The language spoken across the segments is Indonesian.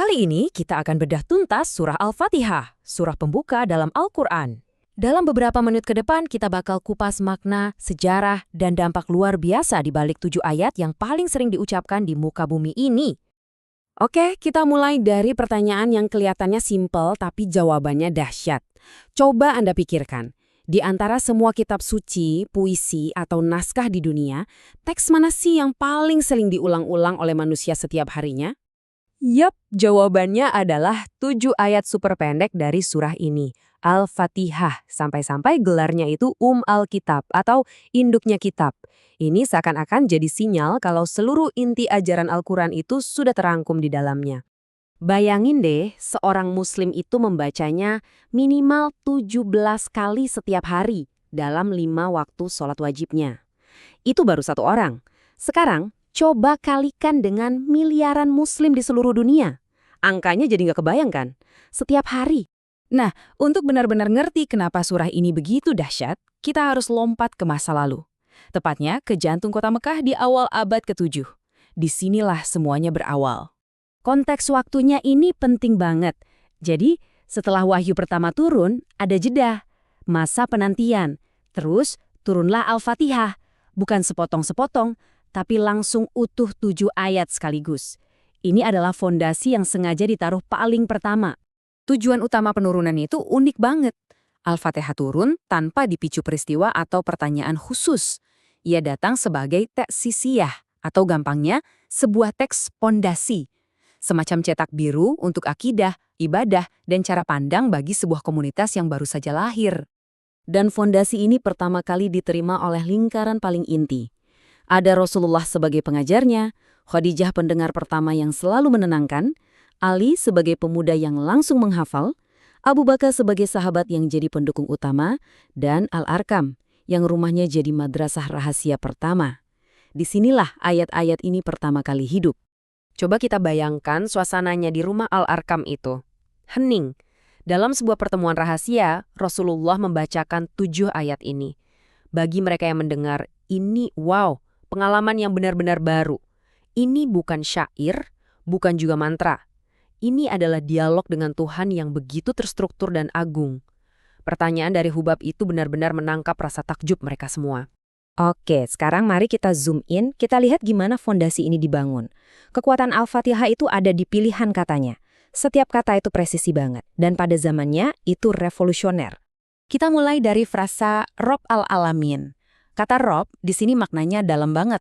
Kali ini kita akan bedah tuntas surah Al-Fatihah, surah pembuka dalam Al-Quran. Dalam beberapa menit ke depan kita bakal kupas makna, sejarah, dan dampak luar biasa di balik 7 ayat yang paling sering diucapkan di muka bumi ini. Oke, kita mulai dari pertanyaan yang kelihatannya simpel tapi jawabannya dahsyat. Coba Anda pikirkan, di antara semua kitab suci, puisi, atau naskah di dunia, teks mana sih yang paling sering diulang-ulang oleh manusia setiap harinya? Yap, jawabannya adalah 7 ayat super pendek dari surah ini, Al-Fatihah, sampai-sampai gelarnya itu Al-Kitab atau induknya kitab. Ini seakan-akan jadi sinyal kalau seluruh inti ajaran Al-Quran itu sudah terangkum di dalamnya. Bayangin deh, seorang muslim itu membacanya minimal 17 kali setiap hari dalam 5 waktu sholat wajibnya. Itu baru satu orang. Sekarang, coba kalikan dengan miliaran muslim di seluruh dunia. Angkanya jadi nggak kebayang kan? Setiap hari. Nah, untuk benar-benar ngerti kenapa surah ini begitu dahsyat, kita harus lompat ke masa lalu. Tepatnya ke jantung kota Mekah di awal abad ke-7. Disinilah semuanya berawal. Konteks waktunya ini penting banget. Jadi, setelah wahyu pertama turun, ada jeda. Masa penantian. Terus, turunlah Al-Fatihah. Bukan sepotong-sepotong, tapi langsung utuh 7 ayat sekaligus. Ini adalah fondasi yang sengaja ditaruh paling pertama. Tujuan utama penurunan itu unik banget. Al-Fatihah turun tanpa dipicu peristiwa atau pertanyaan khusus. Ia datang sebagai teksisiyah, atau gampangnya, sebuah teks pondasi. Semacam cetak biru untuk akidah, ibadah, dan cara pandang bagi sebuah komunitas yang baru saja lahir. Dan fondasi ini pertama kali diterima oleh lingkaran paling inti. Ada Rasulullah sebagai pengajarnya, Khadijah pendengar pertama yang selalu menenangkan, Ali sebagai pemuda yang langsung menghafal, Abu Bakar sebagai sahabat yang jadi pendukung utama, dan Al-Arkam yang rumahnya jadi madrasah rahasia pertama. Disinilah ayat-ayat ini pertama kali hidup. Coba kita bayangkan suasananya di rumah Al-Arkam itu. Hening. Dalam sebuah pertemuan rahasia, Rasulullah membacakan 7 ayat ini. Bagi mereka yang mendengar, ini wow, pengalaman yang benar-benar baru. Ini bukan syair, bukan juga mantra. Ini adalah dialog dengan Tuhan yang begitu terstruktur dan agung. Pertanyaan dari Hubab itu benar-benar menangkap rasa takjub mereka semua. Oke, sekarang mari kita zoom in, kita lihat gimana fondasi ini dibangun. Kekuatan Al-Fatihah itu ada di pilihan katanya. Setiap kata itu presisi banget, dan pada zamannya itu revolusioner. Kita mulai dari frasa Rob al-Alamin. Kata Rob di sini maknanya dalam banget.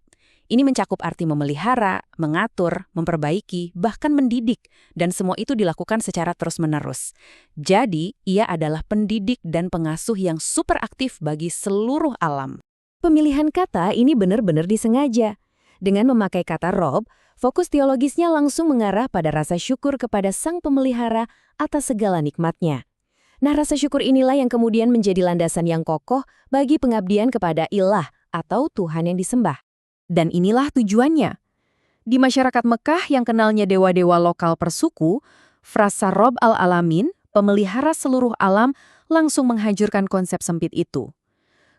Ini mencakup arti memelihara, mengatur, memperbaiki, bahkan mendidik, dan semua itu dilakukan secara terus-menerus. Jadi, ia adalah pendidik dan pengasuh yang super aktif bagi seluruh alam. Pemilihan kata ini benar-benar disengaja. Dengan memakai kata Rob, fokus teologisnya langsung mengarah pada rasa syukur kepada sang pemelihara atas segala nikmatnya. Nah, rasa syukur inilah yang kemudian menjadi landasan yang kokoh bagi pengabdian kepada ilah atau Tuhan yang disembah. Dan inilah tujuannya. Di masyarakat Mekah yang kenalnya dewa-dewa lokal persuku, frasa Rob al-Alamin, pemelihara seluruh alam, langsung menghancurkan konsep sempit itu.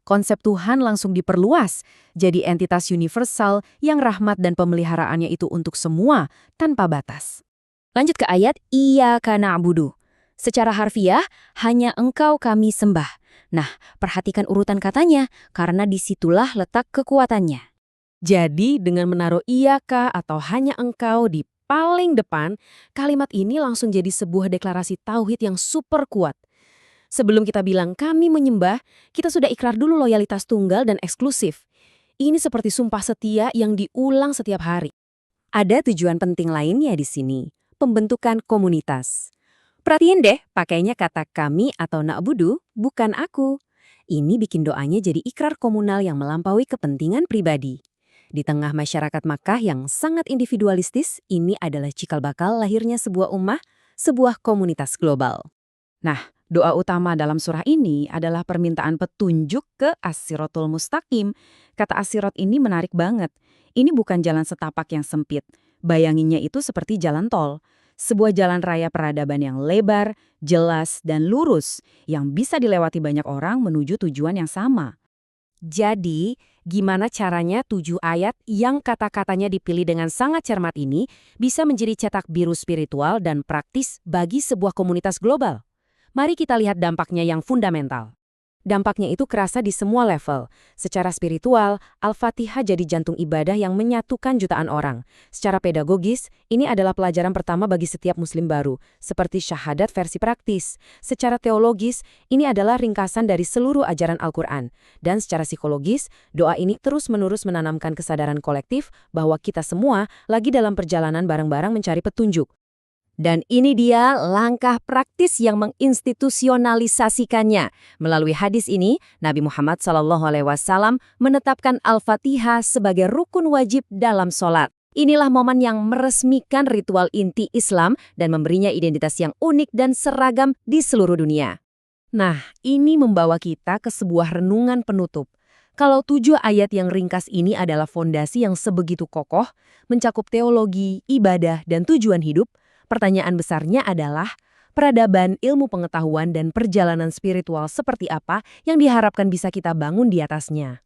Konsep Tuhan langsung diperluas, jadi entitas universal yang rahmat dan pemeliharaannya itu untuk semua, tanpa batas. Lanjut ke ayat, Iyyaka na'budu. Secara harfiah, hanya engkau kami sembah. Nah, perhatikan urutan katanya, karena disitulah letak kekuatannya. Jadi, dengan menaruh Iyyaka atau hanya engkau di paling depan, kalimat ini langsung jadi sebuah deklarasi tauhid yang super kuat. Sebelum kita bilang kami menyembah, kita sudah ikrar dulu loyalitas tunggal dan eksklusif. Ini seperti sumpah setia yang diulang setiap hari. Ada tujuan penting lainnya di sini, pembentukan komunitas. Perhatiin deh, pakainya kata kami atau na'budu, bukan aku. Ini bikin doanya jadi ikrar komunal yang melampaui kepentingan pribadi. Di tengah masyarakat Makkah yang sangat individualistis, ini adalah cikal bakal lahirnya sebuah ummah, sebuah komunitas global. Nah, doa utama dalam surah ini adalah permintaan petunjuk ke As-Siratul Mustaqim. Kata As-Sirat ini menarik banget. Ini bukan jalan setapak yang sempit. Bayanginnya itu seperti jalan tol. Sebuah jalan raya peradaban yang lebar, jelas, dan lurus yang bisa dilewati banyak orang menuju tujuan yang sama. Jadi, gimana caranya 7 ayat yang kata-katanya dipilih dengan sangat cermat ini bisa menjadi cetak biru spiritual dan praktis bagi sebuah komunitas global? Mari kita lihat dampaknya yang fundamental. Dampaknya itu kerasa di semua level. Secara spiritual, Al-Fatihah jadi jantung ibadah yang menyatukan jutaan orang. Secara pedagogis, ini adalah pelajaran pertama bagi setiap muslim baru, seperti syahadat versi praktis. Secara teologis, ini adalah ringkasan dari seluruh ajaran Al-Quran. Dan secara psikologis, doa ini terus-menerus menanamkan kesadaran kolektif bahwa kita semua lagi dalam perjalanan bareng-bareng mencari petunjuk. Dan ini dia langkah praktis yang menginstitusionalisasikannya. Melalui hadis ini, Nabi Muhammad SAW menetapkan Al-Fatihah sebagai rukun wajib dalam sholat. Inilah momen yang meresmikan ritual inti Islam dan memberinya identitas yang unik dan seragam di seluruh dunia. Nah, ini membawa kita ke sebuah renungan penutup. Kalau 7 ayat yang ringkas ini adalah fondasi yang sebegitu kokoh, mencakup teologi, ibadah, dan tujuan hidup, pertanyaan besarnya adalah, peradaban, ilmu pengetahuan, dan perjalanan spiritual seperti apa yang diharapkan bisa kita bangun di atasnya?